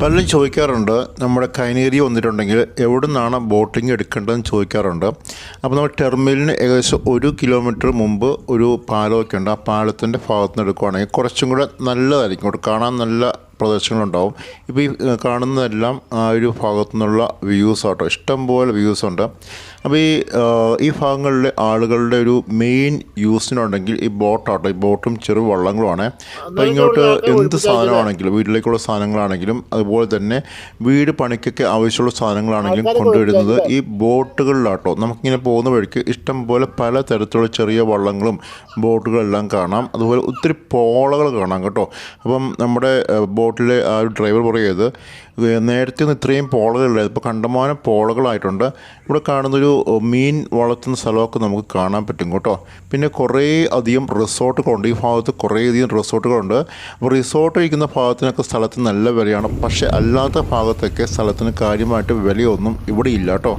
പലരും ചോദിക്കാറുണ്ട് നമ്മുടെ കൈനേരി വന്നിട്ടുണ്ടെങ്കിൽ എവിടെ നിന്നാണ് ബോട്ടിംഗ് എടുക്കേണ്ടതെന്ന് ചോദിക്കാറുണ്ട്. അപ്പോൾ നമ്മൾ ടെർമിനലിന് ഏകദേശം 1 കിലോമീറ്റർ മുമ്പ് ഒരു പാലമൊക്കെ ഉണ്ട്. ആ പാലത്തിൻ്റെ ഭാഗത്ത് നിന്ന് എടുക്കുകയാണെങ്കിൽ കുറച്ചും കൂടെ നല്ലതായിരിക്കും. അവിടെ കാണാൻ നല്ല പ്രദേശങ്ങളുണ്ടാവും. ഇപ്പോൾ ഈ കാണുന്നതെല്ലാം ആ ഒരു ഭാഗത്തു നിന്നുള്ള വ്യൂസ് ആട്ടോ. ഇഷ്ടംപോലെ വ്യൂസ് ഉണ്ട്. അപ്പോൾ ഈ ഭാഗങ്ങളിലെ ആളുകളുടെ ഒരു മെയിൻ യൂസിനുണ്ടെങ്കിൽ ഈ ബോട്ടാട്ടോ. ഈ ബോട്ടും ചെറു വള്ളങ്ങളുമാണ്. അപ്പോൾ ഇങ്ങോട്ട് എന്ത് സാധനമാണെങ്കിലും വീട്ടിലേക്കുള്ള സാധനങ്ങളാണെങ്കിലും അതുപോലെ തന്നെ വീട് പണിക്കൊക്കെ ആവശ്യമുള്ള സാധനങ്ങളാണെങ്കിലും കൊണ്ടുവരുന്നത് ഈ ബോട്ടുകളിലാട്ടോ. നമുക്കിങ്ങനെ പോകുന്ന വഴിക്ക് ഇഷ്ടം പോലെ പല തരത്തിലുള്ള ചെറിയ വള്ളങ്ങളും ബോട്ടുകളെല്ലാം കാണാം. അതുപോലെ ഒത്തിരി പോളകൾ കാണാം കേട്ടോ. അപ്പം നമ്മുടെ ബോട്ടിലെ ആ ഒരു ഡ്രൈവർ പറയുന്നത് നേരത്തെ ഒന്നും ഇത്രയും പോളകളില്ലായിരുന്നു, ഇപ്പോൾ കണ്ടമാനം പോളകളായിട്ടുണ്ട്. ഇവിടെ കാണുന്നൊരു മീൻ വളർത്തുന്ന സ്ഥലമൊക്കെ നമുക്ക് കാണാൻ പറ്റും കേട്ടോ. പിന്നെ കുറേ അധികം റിസോർട്ടുകളുണ്ട്. ഈ ഭാഗത്ത് കുറേയധികം റിസോർട്ടുകളുണ്ട്. അപ്പോൾ റിസോർട്ട് ഇരിക്കുന്ന ഭാഗത്തിനൊക്കെ സ്ഥലത്തിന് നല്ല വിലയാണ്. പക്ഷേ അല്ലാത്ത ഭാഗത്തൊക്കെ സ്ഥലത്തിന് കാര്യമായിട്ട് വിലയൊന്നും ഇവിടെ ഇല്ല കേട്ടോ.